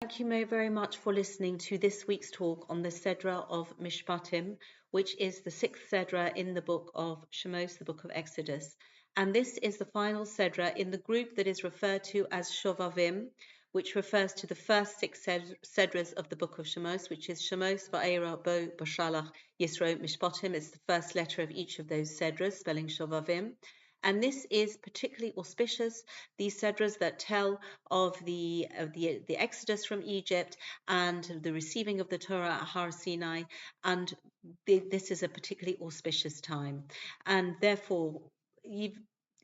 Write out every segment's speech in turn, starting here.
Thank you very much for listening to this week's talk on the Sedra of Mishpatim, which is the sixth Sedra in the book of Shemos, the book of Exodus. And this is the final Sedra in the group that is referred to as Shovavim, which refers to the first six Sedras of the book of Shemos, which is Shemos, Va'era, Bo, Bashalach, Yisro, Mishpatim. It's the first letter of each of those Sedras, spelling Shovavim. And this is particularly auspicious, these sedras that tell of the exodus from Egypt and the receiving of the Torah at Har Sinai, and this is a particularly auspicious time, and therefore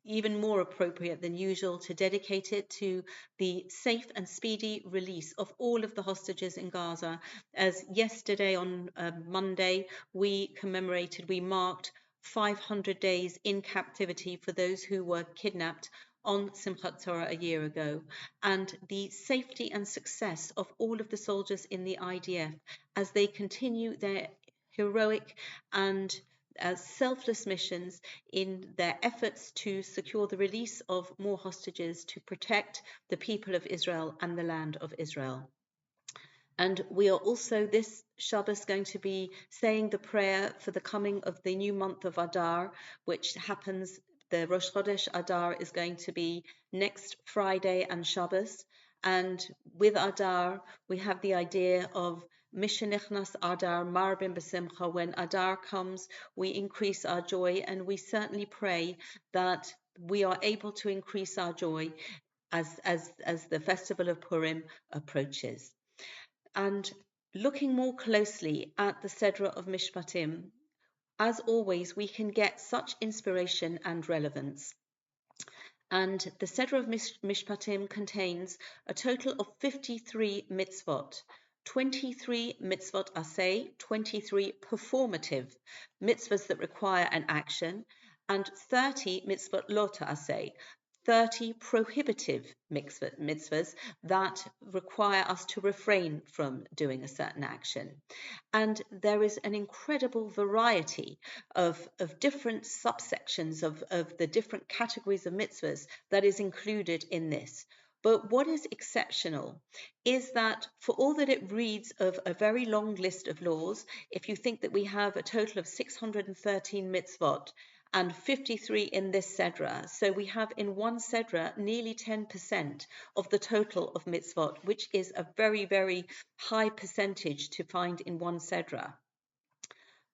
even more appropriate than usual to dedicate it to the safe and speedy release of all of the hostages in Gaza. As yesterday on Monday, we marked 500 days in captivity for those who were kidnapped on Simchat Torah a year ago, and the safety and success of all of the soldiers in the IDF as they continue their heroic and selfless missions in their efforts to secure the release of more hostages to protect the people of Israel and the land of Israel. And we are also this Shabbos going to be saying the prayer for the coming of the new month of Adar, which happens, the Rosh Chodesh Adar is going to be next Friday and Shabbos. And with Adar, we have the idea of Mishenichnas Adar Marbim B'Simcha. When Adar comes, we increase our joy, and we certainly pray that we are able to increase our joy as the festival of Purim approaches. And looking more closely at the Sedra of Mishpatim, as always, we can get such inspiration and relevance. And the Sedra of Mishpatim contains a total of 53 mitzvot, 23 mitzvot aseh, 23 performative mitzvahs that require an action, and 30 mitzvot lo ta'aseh, 30 prohibitive mitzvahs that require us to refrain from doing a certain action. And there is an incredible variety of different subsections of the different categories of mitzvahs that is included in this. But what is exceptional is that for all that it reads of a very long list of laws, if you think that we have a total of 613 mitzvot, and 53 in this Sedra. So we have in one Sedra nearly 10% of the total of mitzvot, which is a very, very high percentage to find in one Sedra.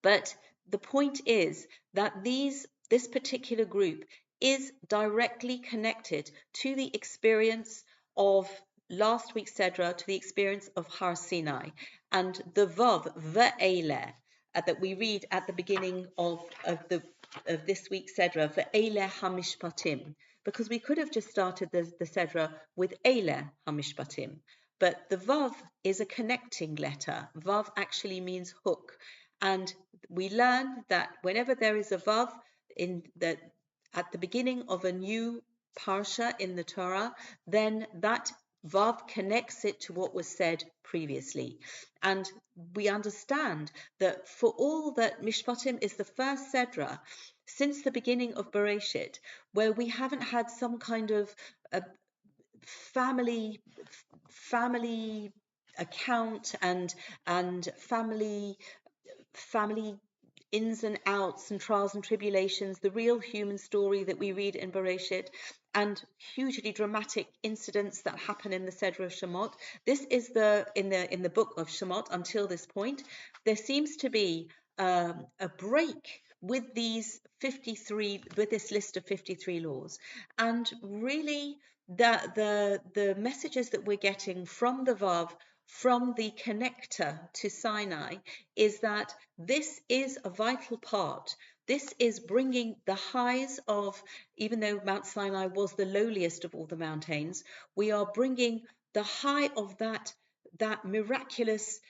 But the point is that this particular group is directly connected to the experience of last week's Sedra, to the experience of Har Sinai, and the Vav, Ve'eleh, that we read at the beginning of this week's Sedra, Ve'eleh HaMishpatim, because we could have just started the Sedra with Eleh HaMishpatim, but the Vav is a connecting letter. Vav actually means hook, and we learn that whenever there is a Vav at the beginning of a new parsha in the Torah, then that Vav connects it to what was said previously. And we understand that for all that Mishpatim is the first Sedra since the beginning of Bereshit, where we haven't had some kind of family account and family ins and outs and trials and tribulations, the real human story that we read in Bereshit, and hugely dramatic incidents that happen in the Sedra of Shemot. This is in the book of Shemot. Until this point, there seems to be a break with this list of 53 laws, and really the messages that we're getting from the Vav, from the connector to Sinai, is that this is a vital part. This is bringing the highs of, even though Mount Sinai was the lowliest of all the mountains, we are bringing the high of that miraculous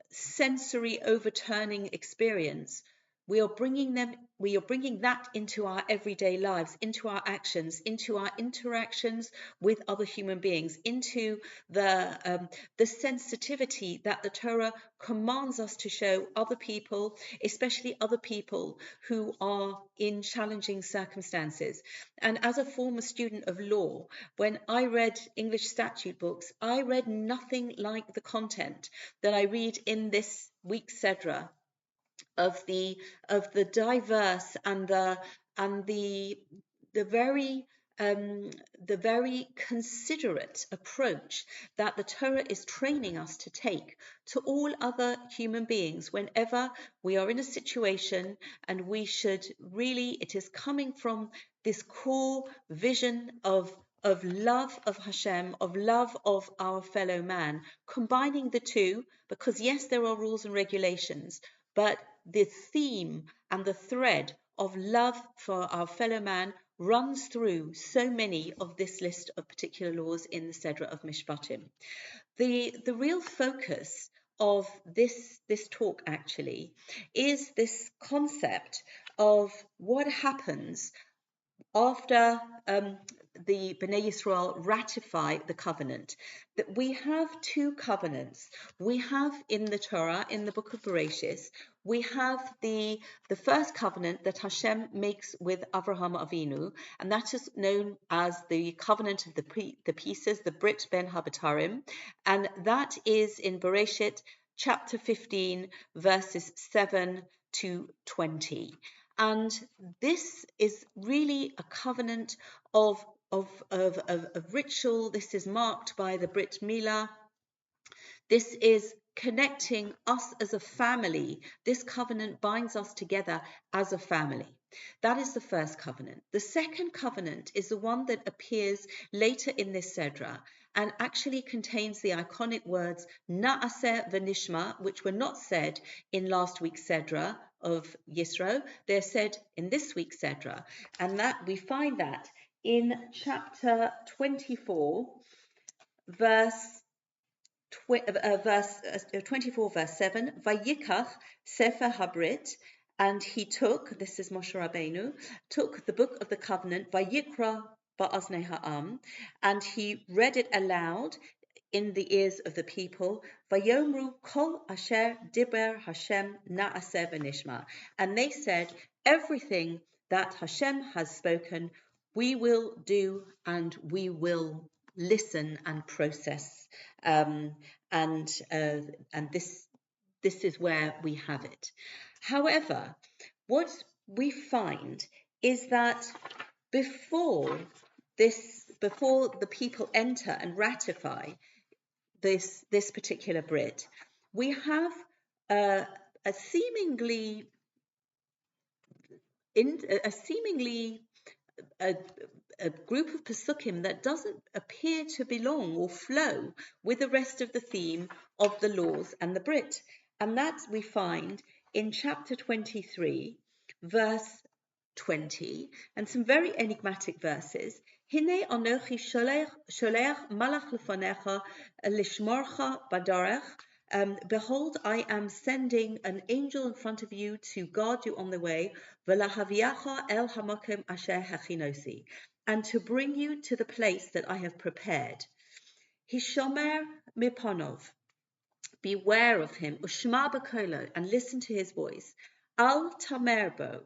sensory overturning experience we are bringing that into our everyday lives, into our actions, into our interactions with other human beings, into the sensitivity that the Torah commands us to show other people, especially other people who are in challenging circumstances. And as a former student of law, when I read English statute books, I read nothing like the content that I read in this week's Sedra of the diverse and the very the very considerate approach that the Torah is training us to take to all other human beings whenever we are in a situation, and we should really, it is coming from this core vision of love of Hashem, of love of our fellow man, combining the two, because yes, there are rules and regulations, but the theme and the thread of love for our fellow man runs through so many of this list of particular laws in the Sedra of Mishpatim. The real focus of this talk actually is this concept of what happens after the Bnei Yisrael ratify the covenant. That we have two covenants. We have in the Torah, in the book of Bereshit, we have the first covenant that Hashem makes with Avraham Avinu, and that is known as the covenant of the pieces, the Brit Ben Habatarim, and that is in Bereshit chapter 15, verses 7 to 20. And this is really a covenant of ritual. This is marked by the Brit Milah. This is connecting us as a family. This covenant binds us together as a family. That is the first covenant. The second covenant is the one that appears later in this Sedra and actually contains the iconic words Na'aseh v'nishma, which were not said in last week's Sedra of Yisro. They're said in this week's Sedra. And that we find that in chapter 24, verse 24, verse 7, Vayikach Sefer Habrit, and he took, this is Moshe Rabbeinu, took the book of the covenant, Vayikra Ba'aznei Ha'am, and he read it aloud in the ears of the people, Vayomru Kol Asher Diber Hashem Na'aseh V'nishma, and they said, everything that Hashem has spoken, we will do and we will listen and process, and this is where we have it. However, what we find is that before the people enter and ratify this particular Brit, we have a seemingly a group of Pesukim that doesn't appear to belong or flow with the rest of the theme of the laws and the Brit. And that we find in chapter 23, verse 20, and some very enigmatic verses. Hine anochi sholeach malach lefanecha lishmorcha badarech. Behold, I am sending an angel in front of you to guard you on the way, v'lahaviacha el hamakim asher hachinosi, and to bring you to the place that I have prepared. Hishomer miponov, beware of him, ushma b'kolo, and listen to his voice. Al tamerbo,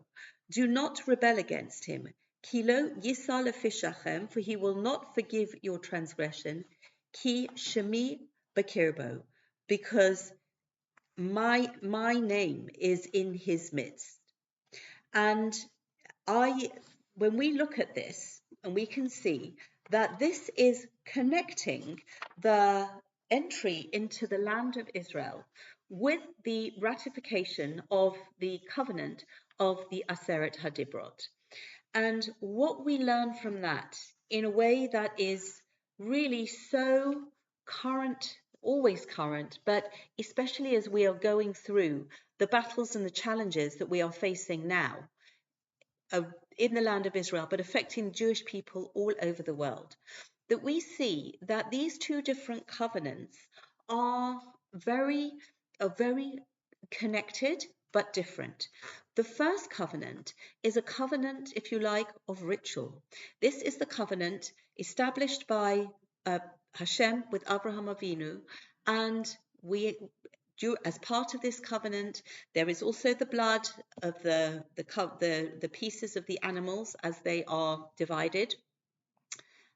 do not rebel against him. Kilo yisa lefishachem, for he will not forgive your transgression. Ki shemi b'kirbo, because my name is in his midst. And when we look at this, and we can see that this is connecting the entry into the land of Israel with the ratification of the covenant of the Aseret HaDibrot. And what we learn from that in a way that is really so current, always current, but especially as we are going through the battles and the challenges that we are facing now, in the land of Israel, but affecting Jewish people all over the world, that we see that these two different covenants are very connected, but different. The first covenant is a covenant, if you like, of ritual. This is the covenant established by Hashem with Abraham Avinu, and as part of this covenant, there is also the blood of the pieces of the animals as they are divided.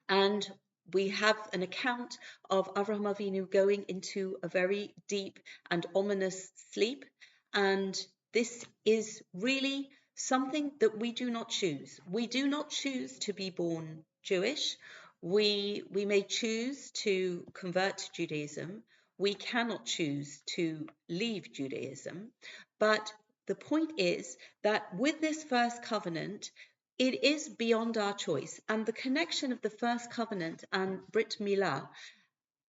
And we have an account of Avraham Avinu going into a very deep and ominous sleep. And this is really something that we do not choose. We do not choose to be born Jewish. We may choose to convert to Judaism. We cannot choose to leave Judaism. But the point is that with this first covenant, it is beyond our choice. And the connection of the first covenant and Brit Milah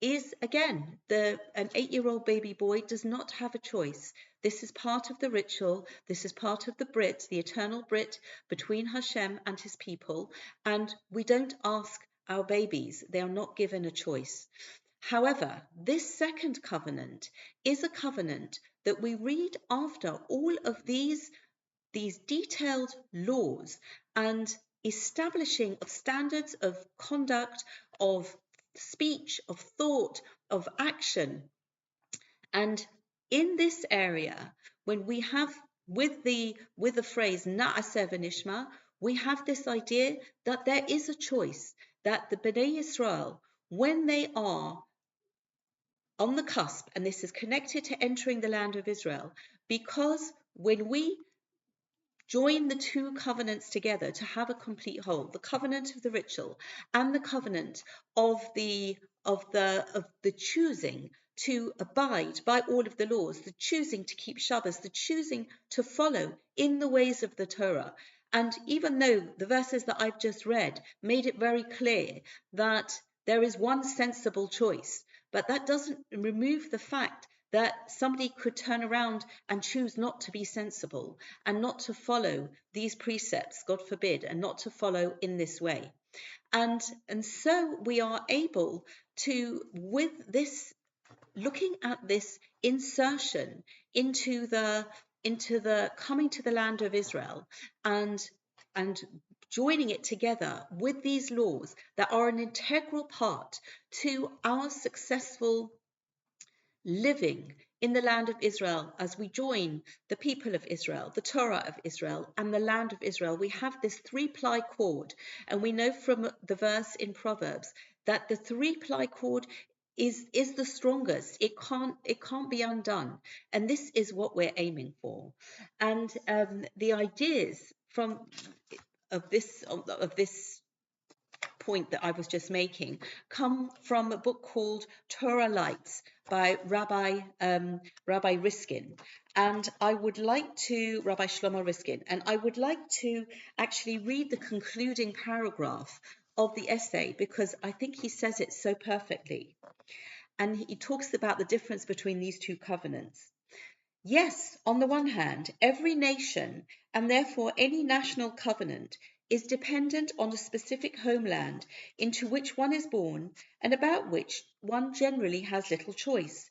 is, again, an 8-year-old baby boy does not have a choice. This is part of the ritual. This is part of the Brit, the eternal Brit between Hashem and his people. And we don't ask our babies. They are not given a choice. However, this second covenant is a covenant that we read after all of these detailed laws and establishing of standards of conduct, of speech, of thought, of action. And in this area, when we have with the phrase Na'aseh v'nishma, we have this idea that there is a choice, that the Bnei Yisrael, when they are on the cusp, and this is connected to entering the land of Israel, because when we join the two covenants together to have a complete whole, the covenant of the ritual and the covenant of the choosing to abide by all of the laws, the choosing to keep Shabbos, the choosing to follow in the ways of the Torah. And even though the verses that I've just read made it very clear that there is one sensible choice, but that doesn't remove the fact that somebody could turn around and choose not to be sensible and not to follow these precepts, God forbid, and not to follow in this way. And so we are able to, with this, looking at this insertion into the coming to the land of Israel and joining it together with these laws that are an integral part to our successful living in the land of Israel, as we join the people of Israel, the Torah of Israel, and the land of Israel, we have this 3-ply cord. And we know from the verse in Proverbs that the 3-ply cord is the strongest. It can't be undone. And this is what we're aiming for. And the ideas of this point that I was just making come from a book called Torah Lights by Rabbi Riskin, and I would like to Rabbi Shlomo Riskin, and I would like to actually read the concluding paragraph of the essay because I think he says it so perfectly, and he talks about the difference between these two covenants. Yes, on the one hand, every nation, and therefore any national covenant, is dependent on a specific homeland into which one is born and about which one generally has little choice.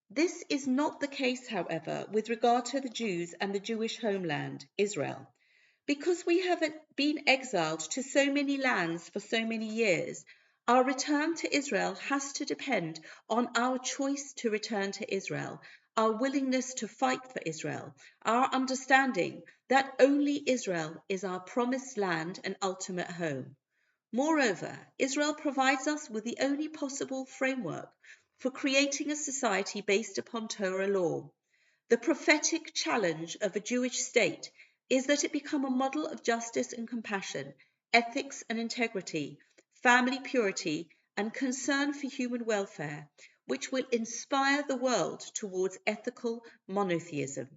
This is not the case, however, with regard to the Jews and the Jewish homeland, Israel. Because we have been exiled to so many lands for so many years, our return to Israel has to depend on our choice to return to Israel, our willingness to fight for Israel, our understanding that only Israel is our promised land and ultimate home. Moreover, Israel provides us with the only possible framework for creating a society based upon Torah law. The prophetic challenge of a Jewish state is that it become a model of justice and compassion, ethics and integrity, family purity, and concern for human welfare, which will inspire the world towards ethical monotheism.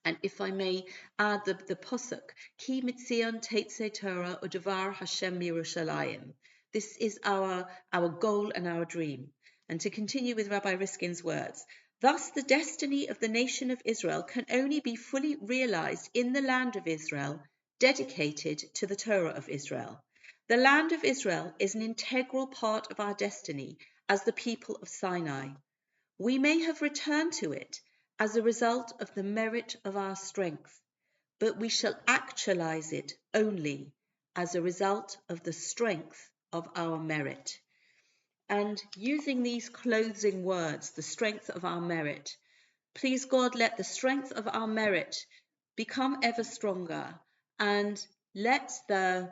And if I may add the posuk, Ki mitzion teitze Torah u'devar Hashem Yerushalayim. This is our goal and our dream. And to continue with Rabbi Riskin's words, thus the destiny of the nation of Israel can only be fully realized in the land of Israel, dedicated to the Torah of Israel. The land of Israel is an integral part of our destiny as the people of Sinai. We may have returned to it as a result of the merit of our strength, but we shall actualize it only as a result of the strength of our merit. And using these closing words, the strength of our merit, please God, let the strength of our merit become ever stronger, and let the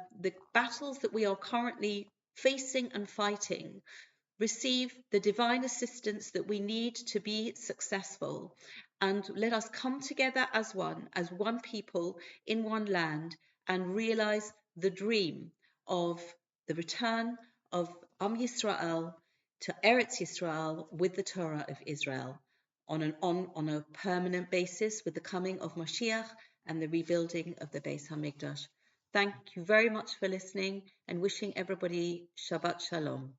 battles that we are currently facing and fighting receive the divine assistance that we need to be successful. And let us come together as one people in one land, and realize the dream of the return of Yisrael to Eretz Yisrael with the Torah of Israel on a permanent basis, with the coming of Mashiach and the rebuilding of the Beis Hamikdash. Thank you very much for listening, and wishing everybody Shabbat Shalom.